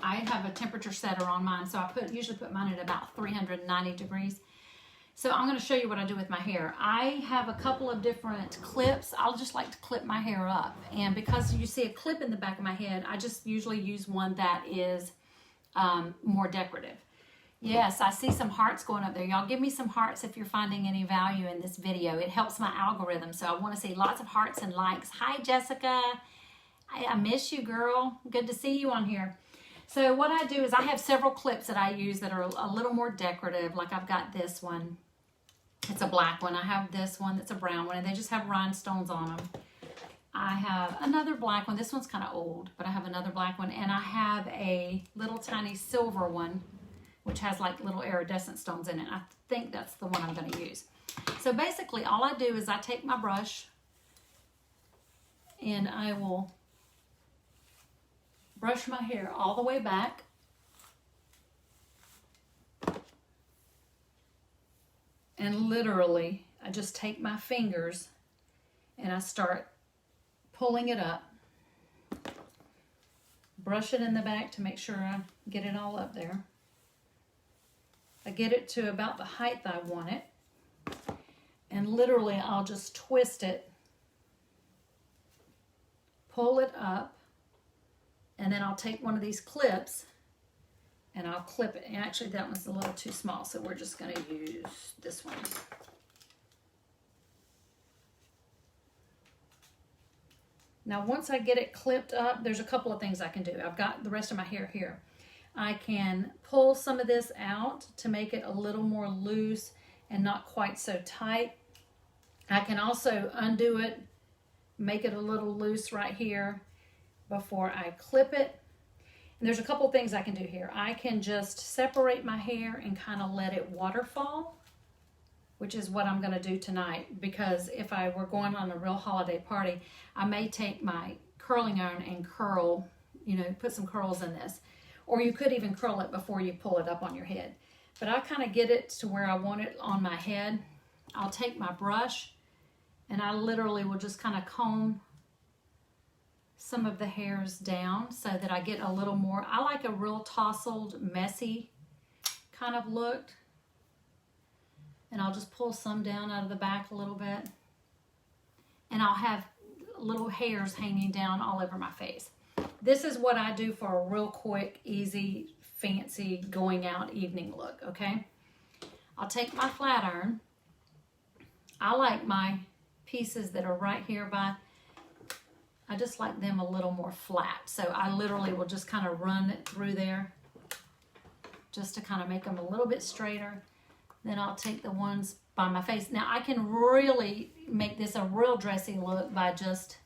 Speaker 1: have a temperature setter on mine, so I usually put mine at about 390 degrees. So I'm going to show you what I do with my hair. I have a couple of different clips. I'll just like to clip my hair up, and because you see a clip in the back of my head, I just usually use one that is more decorative. Yes, I see some hearts going up there. Y'all give me some hearts if you're finding any value in this video. It helps my algorithm, so I want to see lots of hearts and likes. Hi, Jessica. I miss you, girl. Good to see you on here. So what I do is I have several clips that I use that are a little more decorative. Like I've got this one. It's a black one. I have this one that's a brown one, and they just have rhinestones on them. I have another black one. This one's kind of old, but I have another black one, and I have a little tiny silver one, which has like little iridescent stones in it. I think that's the one I'm going to use. So basically all I do is I take my brush and I will brush my hair all the way back. And literally, I just take my fingers and I start pulling it up. Brush it in the back to make sure I get it all up there. I get it to about the height I want it. And literally, I'll just twist it, pull it up, and then I'll take one of these clips and I'll clip it. And actually, that one's a little too small, so we're just going to use this one. Now, once I get it clipped up, there's a couple of things I can do. I've got the rest of my hair here. I can pull some of this out to make it a little more loose and not quite so tight. I can also undo it, make it a little loose right here before I clip it. And there's a couple things I can do here. I can just separate my hair and kind of let it waterfall, which is what I'm going to do tonight, because if I were going on a real holiday party, I may take my curling iron and curl, put some curls in this. Or you could even curl it before you pull it up on your head. But I kind of get it to where I want it on my head. I'll take my brush and I literally will just kind of comb some of the hairs down so that I get a little more. I like a real tousled, messy kind of look. And I'll just pull some down out of the back a little bit. And I'll have little hairs hanging down all over my face. This is what I do for a real quick, easy, fancy going out evening look, okay? I'll take my flat iron. I like my pieces that are right here I just like them a little more flat. So I literally will just kind of run it through there just to kind of make them a little bit straighter. Then I'll take the ones by my face. Now I can really make this a real dressy look by just,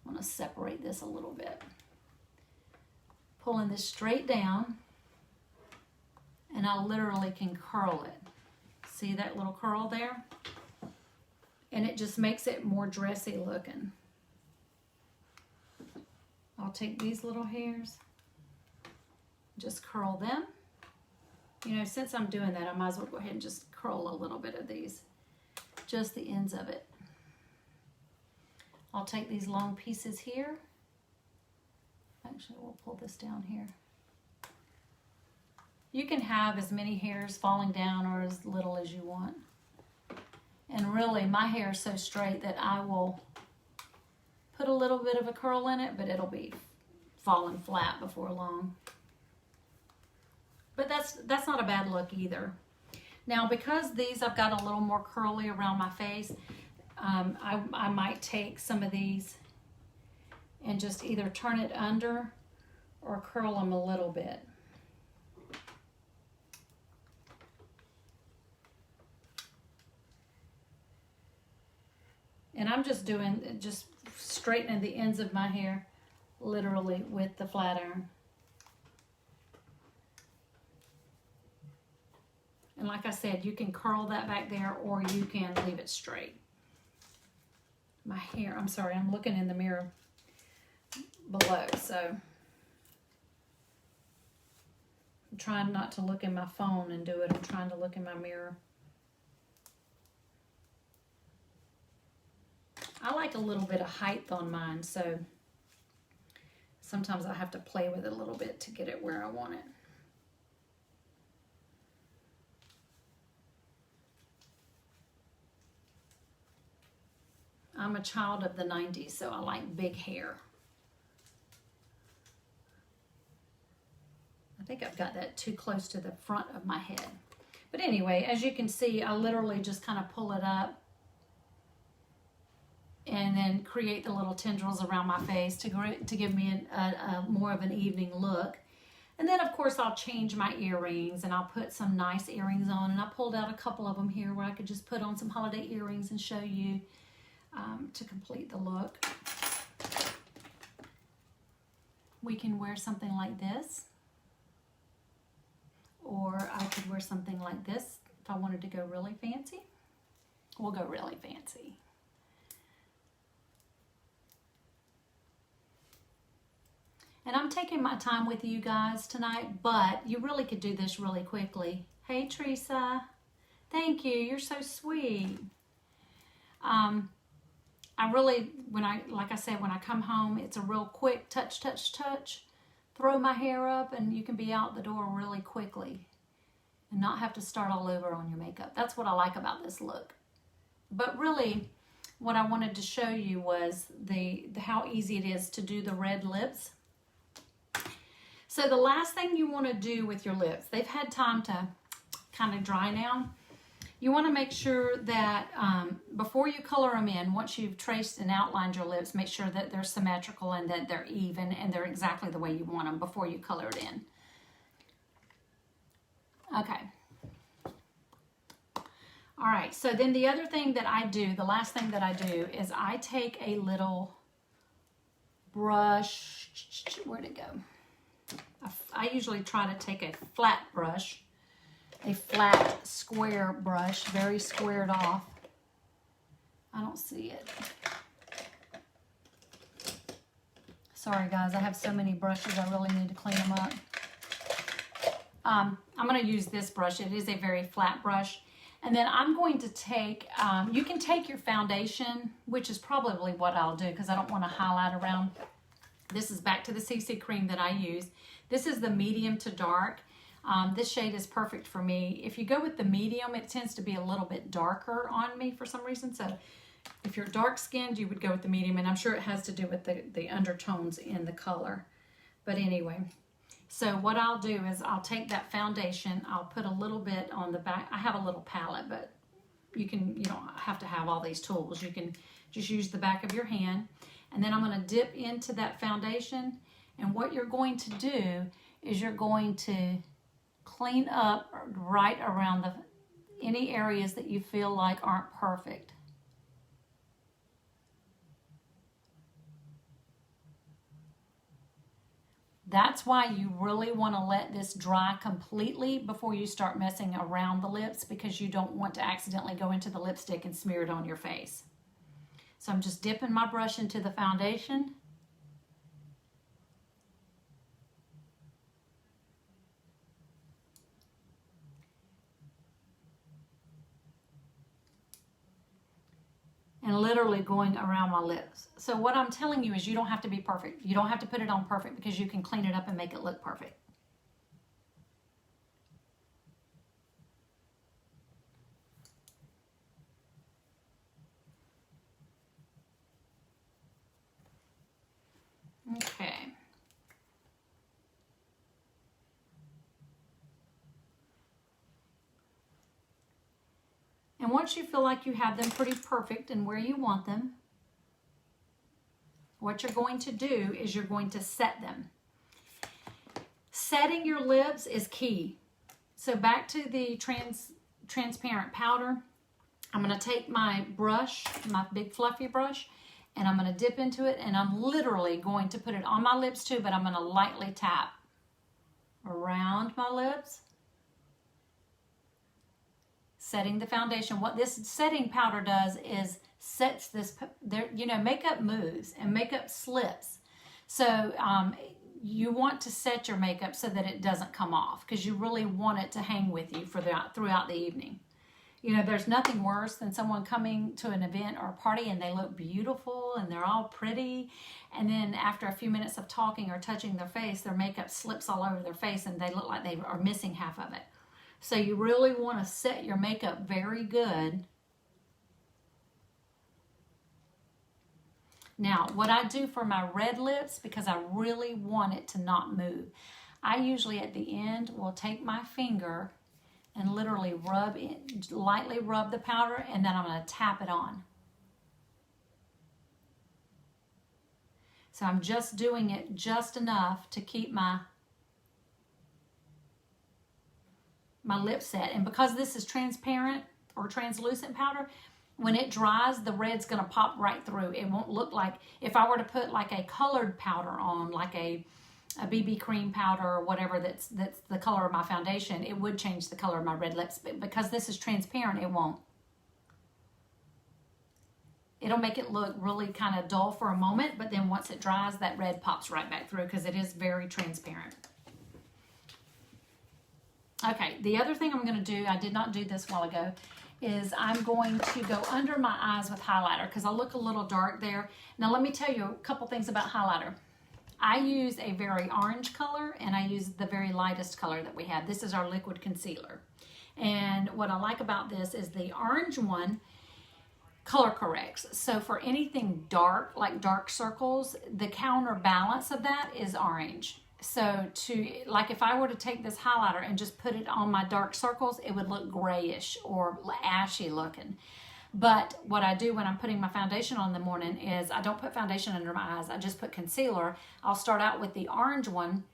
Speaker 1: I'm going to separate this a little bit. Pulling this straight down, and I literally can curl it. See that little curl there? And it just makes it more dressy looking. I'll take these little hairs, just curl them. Since I'm doing that, I might as well go ahead and just curl a little bit of these, just the ends of it. I'll take these long pieces here. Actually, we'll pull this down here. You can have as many hairs falling down or as little as you want. And really, my hair is so straight that I will put a little bit of a curl in it, but it'll be falling flat before long. But that's not a bad look either. Now, because these I've got a little more curly around my face, I might take some of these and just either turn it under or curl them a little bit. And I'm just straightening the ends of my hair literally with the flat iron. And like I said, you can curl that back there or you can leave it straight. My hair, I'm sorry, I'm looking in the mirror below, so I'm trying not to look in my phone and do it. I'm trying to look in my mirror. I like a little bit of height on mine, so sometimes I have to play with it a little bit to get it where I want it. I'm a child of the 90s, so I like big hair. I think I've got that too close to the front of my head. But anyway, as you can see, I literally just kind of pull it up and then create the little tendrils around my face to give me a more of an evening look. And then, of course, I'll change my earrings and I'll put some nice earrings on. And I pulled out a couple of them here where I could just put on some holiday earrings and show you to complete the look. We can wear something like this, or I could wear something like this if I wanted to go really fancy. We'll go really fancy. And I'm taking my time with you guys tonight, but you really could do this really quickly. Hey, Teresa. Thank you. You're so sweet. I really, like I said, when I come home, it's a real quick touch, touch, touch. Throw my hair up and you can be out the door really quickly and not have to start all over on your makeup. That's what I like about this look. But really, what I wanted to show you was how easy it is to do the red lips. So the last thing you want to do with your lips, they've had time to kind of dry now. You want to make sure that before you color them in, once you've traced and outlined your lips, make sure that they're symmetrical and that they're even and they're exactly the way you want them before you color it in. Okay. All right, so then the other thing that I do, the last thing that I do is I take a little brush. Where'd it go? I usually try to take a flat brush. A flat square brush, very squared off. I don't see it. Sorry guys, I have so many brushes, I really need to clean them up. I'm going to use this brush. It is a very flat brush. And then I'm going to take, you can take your foundation, which is probably what I'll do because I don't want to highlight around. This is back to the CC cream that I use. This is the medium to dark. This shade is perfect for me. If you go with the medium, it tends to be a little bit darker on me for some reason. So if you're dark skinned, you would go with the medium, and I'm sure it has to do with the undertones in the color. But anyway, so what I'll do is I'll take that foundation, I'll put a little bit on the back. I have a little palette, but you don't have to have all these tools. You can just use the back of your hand. And then I'm going to dip into that foundation. And what you're going to do is you're going to clean up right around any areas that you feel like aren't perfect. That's why you really want to let this dry completely before you start messing around the lips, because you don't want to accidentally go into the lipstick and smear it on your face. So I'm just dipping my brush into the foundation. And literally going around my lips. So what I'm telling you is you don't have to be perfect. You don't have to put it on perfect because you can clean it up and make it look perfect. Okay. And once you feel like you have them pretty perfect and where you want them, what you're going to do is you're going to set them. Setting your lips is key. So back to the transparent powder, I'm going to take my brush, my big fluffy brush, and I'm going to dip into it, and I'm literally going to put it on my lips too, but I'm going to lightly tap around my lips. Setting the foundation. What this setting powder does is sets this, makeup moves and makeup slips. So you want to set your makeup so that it doesn't come off, because you really want it to hang with you throughout the evening. You know, there's nothing worse than someone coming to an event or a party and they look beautiful and they're all pretty, and then after a few minutes of talking or touching their face, their makeup slips all over their face and they look like they are missing half of it. So you really want to set your makeup very good. Now, what I do for my red lips, because I really want it to not move, I usually at the end will take my finger and literally lightly rub the powder, and then I'm going to tap it on. So I'm just doing it just enough to keep my lip set. And because this is transparent or translucent powder, when it dries, the red's going to pop right through. It won't look like, if I were to put like a colored powder on, like a BB cream powder or whatever that's the color of my foundation, it would change the color of my red lips. But because this is transparent, it won't. It'll make it look really kind of dull for a moment, but then once it dries, that red pops right back through because it is very transparent. Okay, the other thing I'm going to do, I did not do this a while ago, is I'm going to go under my eyes with highlighter because I look a little dark there. Now let me tell you a couple things about highlighter. I use a very orange color and I use the very lightest color that we have. This is our liquid concealer. And what I like about this is the orange one color corrects. So for anything dark, like dark circles, the counterbalance of that is orange. So like if I were to take this highlighter and just put it on my dark circles, it would look grayish or ashy looking. But what I do when I'm putting my foundation on in the morning is I don't put foundation under my eyes. I just put concealer. I'll start out with the orange one,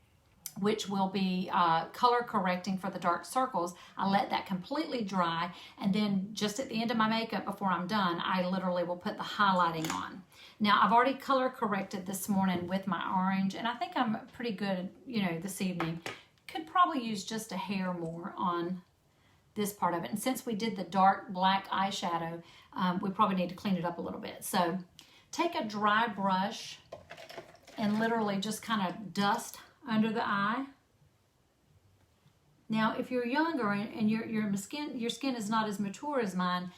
Speaker 1: which will be color correcting for the dark circles. I let that completely dry, and then just at the end of my makeup before I'm done, I literally will put the highlighting on. Now I've already color corrected this morning with my orange, and I think I'm pretty good, you know, this evening. Could probably use just a hair more on this part of it. And since we did the dark black eyeshadow, we probably need to clean it up a little bit. So take a dry brush and literally just kind of dust under the eye. Now, if you're younger and your skin is not as mature as mine,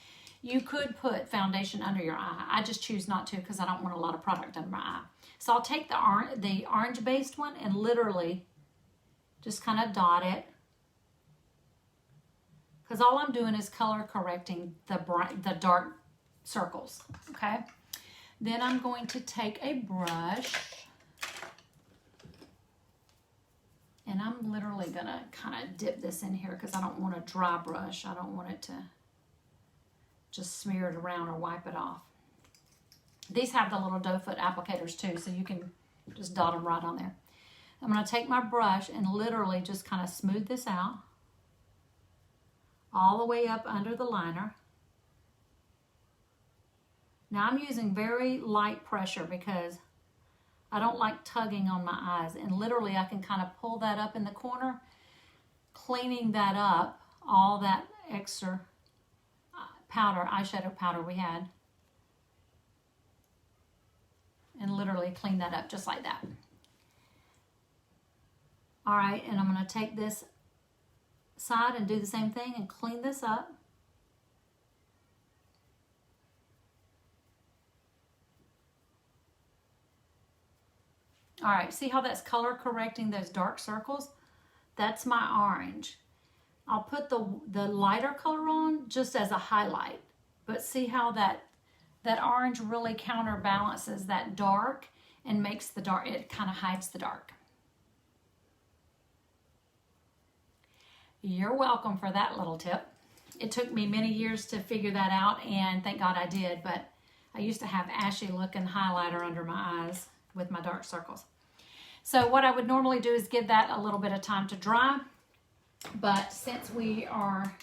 Speaker 1: you could put foundation under your eye. I just choose not to because I don't want a lot of product under my eye. So I'll take the orange-based one and literally just kind of dot it, because all I'm doing is color correcting the dark circles, okay? Then I'm going to take a brush, and I'm literally gonna kind of dip this in here because I don't want a dry brush. I don't want it to just smear it around or wipe it off. These have the little doe foot applicators too, so you can just dot them right on there. I'm gonna take my brush and literally just kind of smooth this out all the way up under the liner. Now I'm using very light pressure because I don't like tugging on my eyes, and literally I can kind of pull that up in the corner, cleaning that up, all that extra powder, eyeshadow powder we had, and literally clean that up just like that. All right, and I'm going to take this side and do the same thing and clean this up. All right, see how that's color correcting those dark circles? That's my orange. I'll put the lighter color on just as a highlight, but see how that orange really counterbalances that dark and makes the dark, it kind of hides the dark. You're welcome for that little tip. It took me many years to figure that out, and thank God I did, but I used to have ashy looking highlighter under my eyes with my dark circles. So what I would normally do is give that a little bit of time to dry, but since we are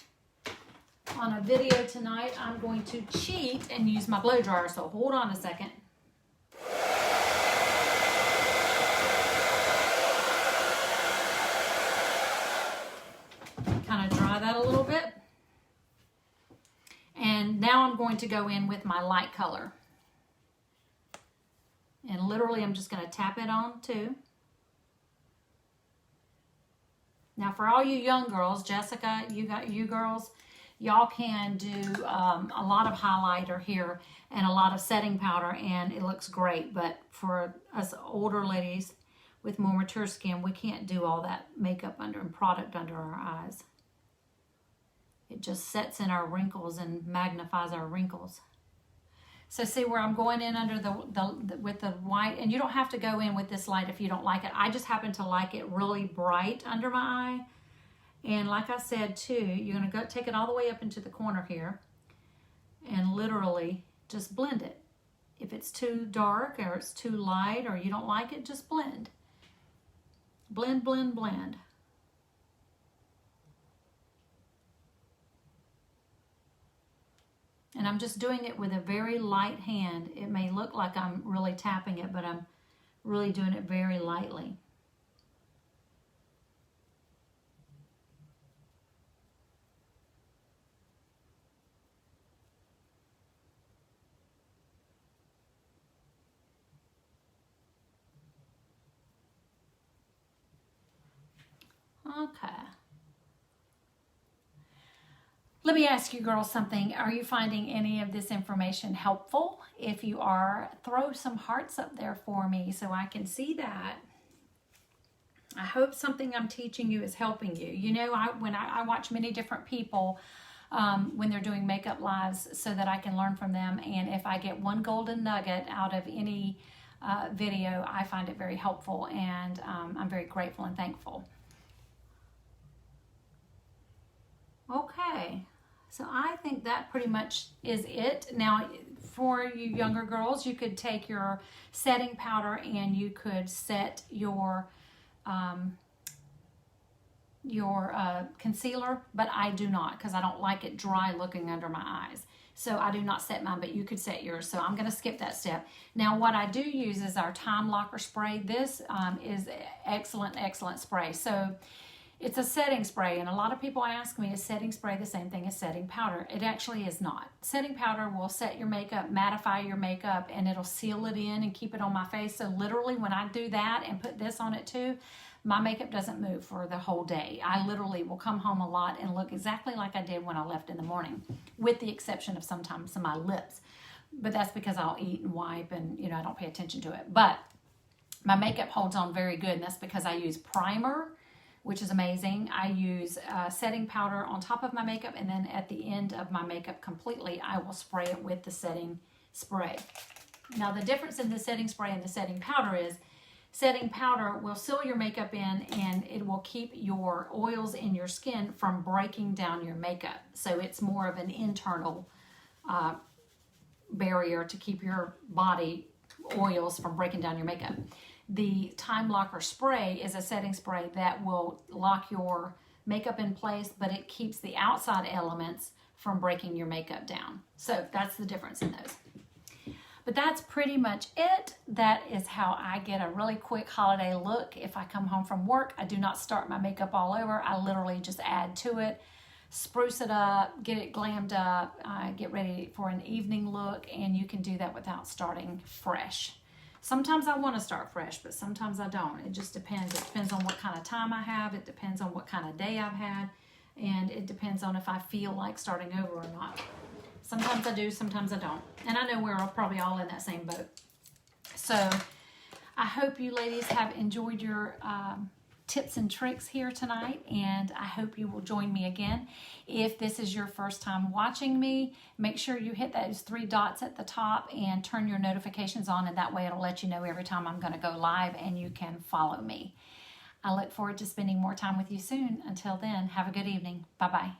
Speaker 1: on a video tonight, I'm going to cheat and use my blow dryer, so hold on a second. Kind of dry that a little bit. And now I'm going to go in with my light color. And literally I'm just going to tap it on too. Now for all you young girls, Jessica, you girls, y'all can do a lot of highlighter here and a lot of setting powder, and it looks great. But for us older ladies with more mature skin, we can't do all that makeup and product under our eyes. It just sets in our wrinkles and magnifies our wrinkles. So see where I'm going in under with the white, and you don't have to go in with this light if you don't like it. I just happen to like it really bright under my eye. And like I said too, you're gonna go take it all the way up into the corner here and literally just blend it. If it's too dark or it's too light or you don't like it, just blend. Blend, blend, blend. And I'm just doing it with a very light hand. It may look like I'm really tapping it, but I'm really doing it very lightly. Okay. Let me ask you girls something. Are you finding any of this information helpful? If you are, throw some hearts up there for me so I can see that. I hope something I'm teaching you is helping you. You know, when I watch many different people when they're doing makeup lives so that I can learn from them. And if I get one golden nugget out of any video, I find it very helpful, and I'm very grateful and thankful. Okay, so I think that pretty much is it. Now, for you younger girls, you could take your setting powder and you could set your concealer, but I do not, because I don't like it dry looking under my eyes. So I do not set mine, but you could set yours. So I'm going to skip that step. Now what I do use is our Time Locker spray. This is excellent spray. So it's a setting spray, and a lot of people ask me, is setting spray the same thing as setting powder? It actually is not. Setting powder will set your makeup, mattify your makeup, and it'll seal it in and keep it on my face. So literally when I do that and put this on it too, my makeup doesn't move for the whole day. I literally will come home a lot and look exactly like I did when I left in the morning, with the exception of sometimes my lips. But that's because I'll eat and wipe and, you know, I don't pay attention to it. But my makeup holds on very good, and that's because I use primer, which is amazing. I use setting powder on top of my makeup, and then at the end of my makeup completely, I will spray it with the setting spray. Now, the difference in the setting spray and the setting powder is setting powder will seal your makeup in, and it will keep your oils in your skin from breaking down your makeup. So it's more of an internal barrier to keep your body oils from breaking down your makeup. The Time Locker spray is a setting spray that will lock your makeup in place, but it keeps the outside elements from breaking your makeup down. So that's the difference in those. But that's pretty much it. That is how I get a really quick holiday look. If I come home from work, I do not start my makeup all over. I literally just add to it, spruce it up, get it glammed up, get ready for an evening look, and you can do that without starting fresh. Sometimes I want to start fresh, but sometimes I don't. It just depends. It depends on what kind of time I have. It depends on what kind of day I've had. And it depends on if I feel like starting over or not. Sometimes I do, sometimes I don't. And I know we're probably all in that same boat. So I hope you ladies have enjoyed your tips and tricks here tonight, and I hope you will join me again. If this is your first time watching me, make sure you hit those 3 dots at the top and turn your notifications on, and that way it'll let you know every time I'm going to go live, and you can follow me. I look forward to spending more time with you soon. Until then, have a good evening. Bye-bye.